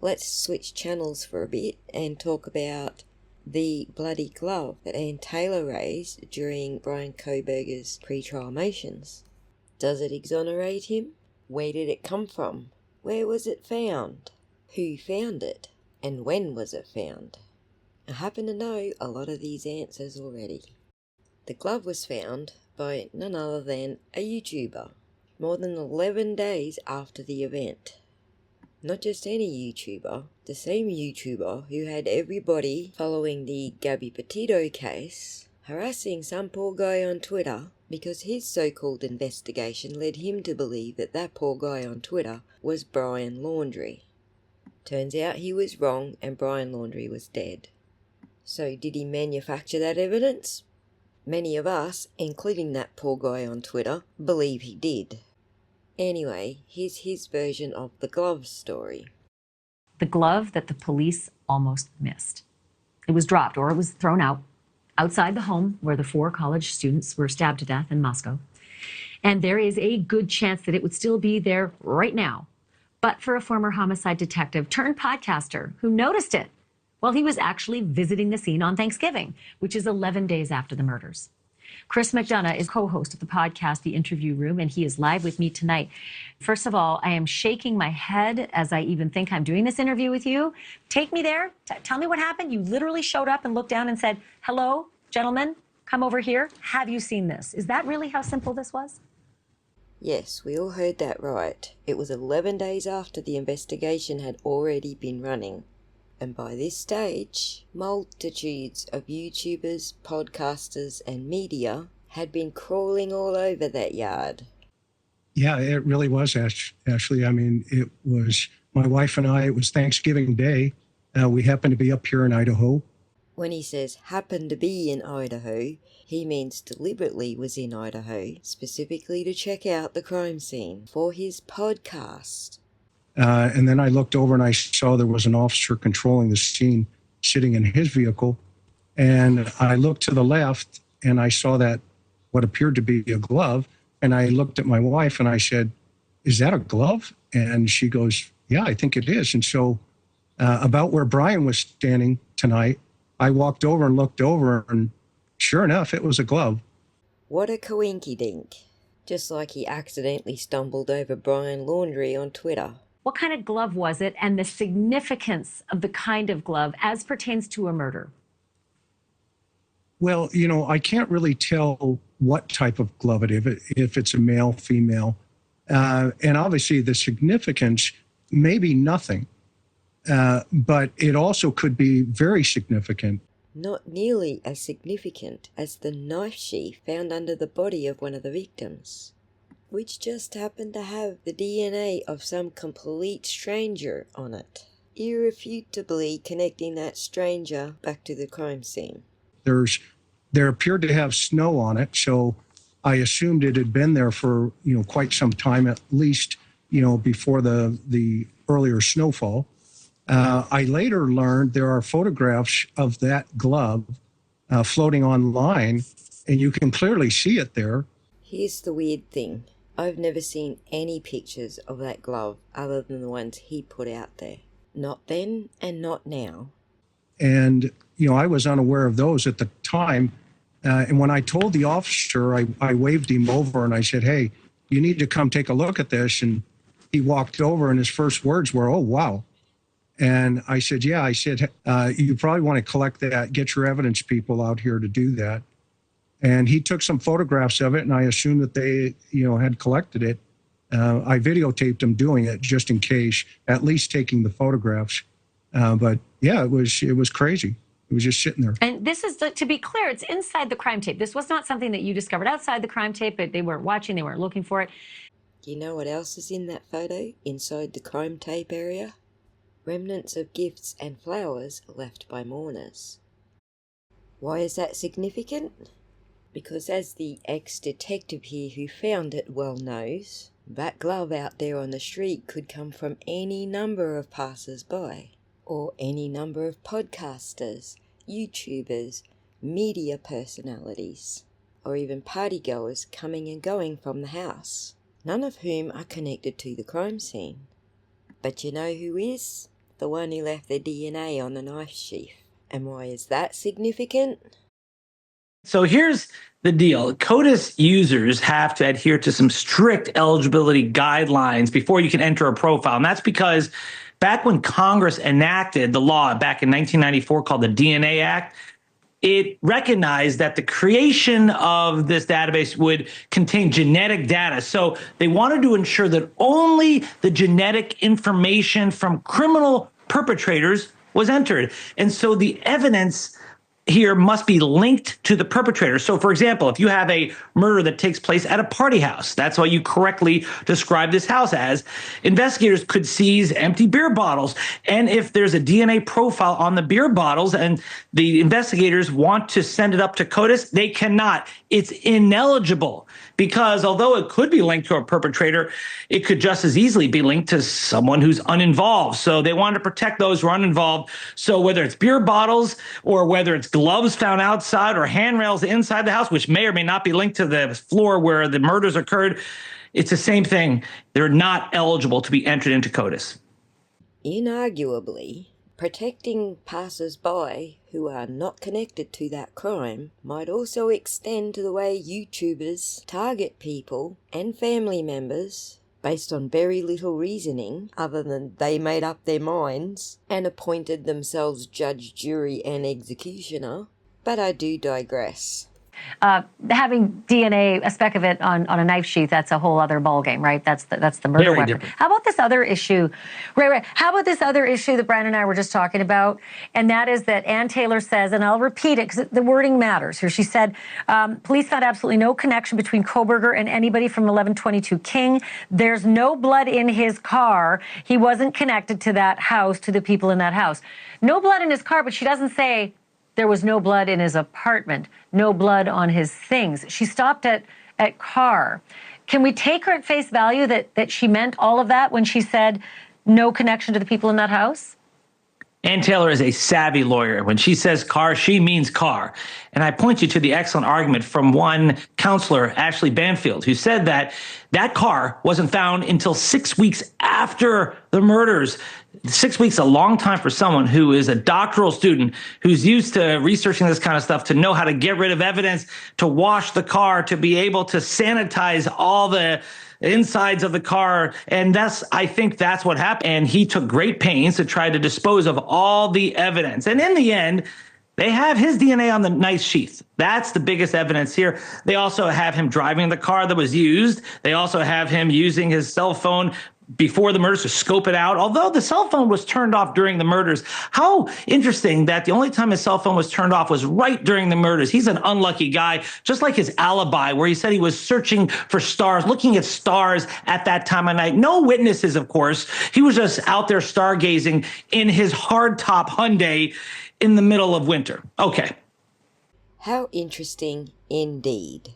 let's switch channels for a bit and talk about the bloody glove that Ann Taylor raised during Bryan Kohberger's pre-trial motions. Does it exonerate him? Where did it come from? Where was it found? Who found it? And when was it found? I happen to know a lot of these answers already. The glove was found by none other than a YouTuber, more than 11 days after the event. Not just any YouTuber, the same YouTuber who had everybody following the Gabby Petito case harassing some poor guy on Twitter because his so-called investigation led him to believe that that poor guy on Twitter was Bryan Laundrie. Turns out he was wrong and Bryan Laundrie was dead. So did he manufacture that evidence? Many of us, including that poor guy on Twitter, believe he did. Anyway, here's his version of the glove story. The glove that the police almost missed. It was dropped, or it was thrown out, outside the home where the 4 college students were stabbed to death in Moscow. And there is a good chance that it would still be there right now, but for a former homicide detective turned podcaster who noticed it while he was actually visiting the scene on Thanksgiving, which is 11 days after the murders. Chris McDonough is co-host of the podcast, The Interview Room, and he is live with me tonight. First of all, I am shaking my head as I even think I'm doing this interview with you. Take me there. Tell me what happened. You literally showed up and looked down and said, "Hello, gentlemen, come over here. Have you seen this?" Is that really how simple this was? Yes, we all heard that right. It was 11 days after the investigation had already been running. And by this stage, multitudes of YouTubers, podcasters, and media had been crawling all over that yard. Yeah, it really was, Ashley. I mean, it was my wife and I, it was Thanksgiving Day. We happened to be up here in Idaho. When he says happened to be in Idaho, he means deliberately was in Idaho, specifically to check out the crime scene for his podcast. And then I looked over and I saw there was an officer controlling the scene sitting in his vehicle. And I looked to the left and I saw that what appeared to be a glove. And I looked at my wife and I said, "Is that a glove?" And she goes, "Yeah, I think it is." And so about where Bryan was standing tonight, I walked over and looked over and sure enough, it was a glove. What a coinky-dink. Just like he accidentally stumbled over Bryan Laundrie on Twitter. What kind of glove was it, and the significance of the kind of glove as pertains to a murder? Well, I can't really tell what type of glove it is, if it's a male, female. And obviously the significance may be nothing, but it also could be very significant. Not nearly as significant as the knife sheath found under the body of one of the victims, which just happened to have the DNA of some complete stranger on it, irrefutably connecting that stranger back to the crime scene. There appeared to have snow on it, so I assumed it had been there for quite some time, at least before the earlier snowfall. I later learned there are photographs of that glove floating online, and you can clearly see it there. Here's the weird thing. I've never seen any pictures of that glove other than the ones he put out there. Not then and not now. And, I was unaware of those at the time. And when I told the officer, I waved him over and I said, "Hey, you need to come take a look at this." And he walked over and his first words were, "Oh, wow." And I said, "Yeah," I said, "You probably want to collect that, get your evidence people out here to do that." And he took some photographs of it, and I assumed that they, had collected it. I videotaped them doing it just in case, at least taking the photographs. But yeah, it was crazy. It was just sitting there. And this is, to be clear, it's inside the crime tape. This was not something that you discovered outside the crime tape, but they weren't watching, they weren't looking for it. Do you know what else is in that photo, inside the crime tape area? Remnants of gifts and flowers left by mourners. Why is that significant? Because as the ex-detective here who found it well knows, that glove out there on the street could come from any number of passers-by, or any number of podcasters, YouTubers, media personalities, or even partygoers coming and going from the house, none of whom are connected to the crime scene. But you know who is? the one who left their DNA on the knife sheath. And why is that significant? So here's the deal. CODIS users have to adhere to some strict eligibility guidelines before you can enter a profile. And that's because back when Congress enacted the law back in 1994 called the DNA Act, it recognized that the creation of this database would contain genetic data. So they wanted to ensure that only the genetic information from criminal perpetrators was entered. And so the evidence here must be linked to the perpetrator. So, for example, if you have a murder that takes place at a party house, that's what you correctly describe this house as, investigators could seize empty beer bottles. And if there's a DNA profile on the beer bottles and the investigators want to send it up to CODIS, they cannot. It's ineligible because although it could be linked to a perpetrator, it could just as easily be linked to someone who's uninvolved. So they want to protect those who are uninvolved. So whether it's beer bottles or whether it's gloves found outside or handrails inside the house, which may or may not be linked to the floor where the murders occurred, it's the same thing. They're not eligible to be entered into CODIS. Inarguably, protecting passers-by who are not connected to that crime might also extend to the way YouTubers target people and family members based on very little reasoning other than they made up their minds and appointed themselves judge, jury, and executioner. But I do digress. Having DNA, a speck of it on a knife sheath, that's a whole other ballgame, right? That's the murder Very weapon. different. How about this other issue? Right. How about this other issue that Bryan and I were just talking about? And that is that Ann Taylor says, and I'll repeat it because the wording matters here. She said, police found absolutely no connection between Kohberger and anybody from 1122 King. There's no blood in his car. He wasn't connected to that house, to the people in that house. No blood in his car, but she doesn't say there was no blood in his apartment, no blood on his things. She stopped at car. Can we take her at face value that she meant all of that when she said no connection to the people in that house? Ann Taylor is a savvy lawyer. When she says car, she means car. And I point you to the excellent argument from one counselor, Ashley Banfield, who said that that car wasn't found until 6 weeks after the murders. 6 weeks, a long time for someone who is a doctoral student, who's used to researching this kind of stuff, to know how to get rid of evidence, to wash the car, to be able to sanitize all the insides of the car. And I think that's what happened. And he took great pains to try to dispose of all the evidence. And in the end, they have his DNA on the knife sheath. That's the biggest evidence here. They also have him driving the car that was used. They also have him using his cell phone before the murders to scope it out, although the cell phone was turned off during the murders. How interesting that the only time his cell phone was turned off was right during the murders. He's an unlucky guy, just like his alibi, where he said he was searching for stars, looking at stars at that time of night. No witnesses, of course. He was just out there stargazing in his hardtop Hyundai in the middle of winter. Okay. How interesting indeed.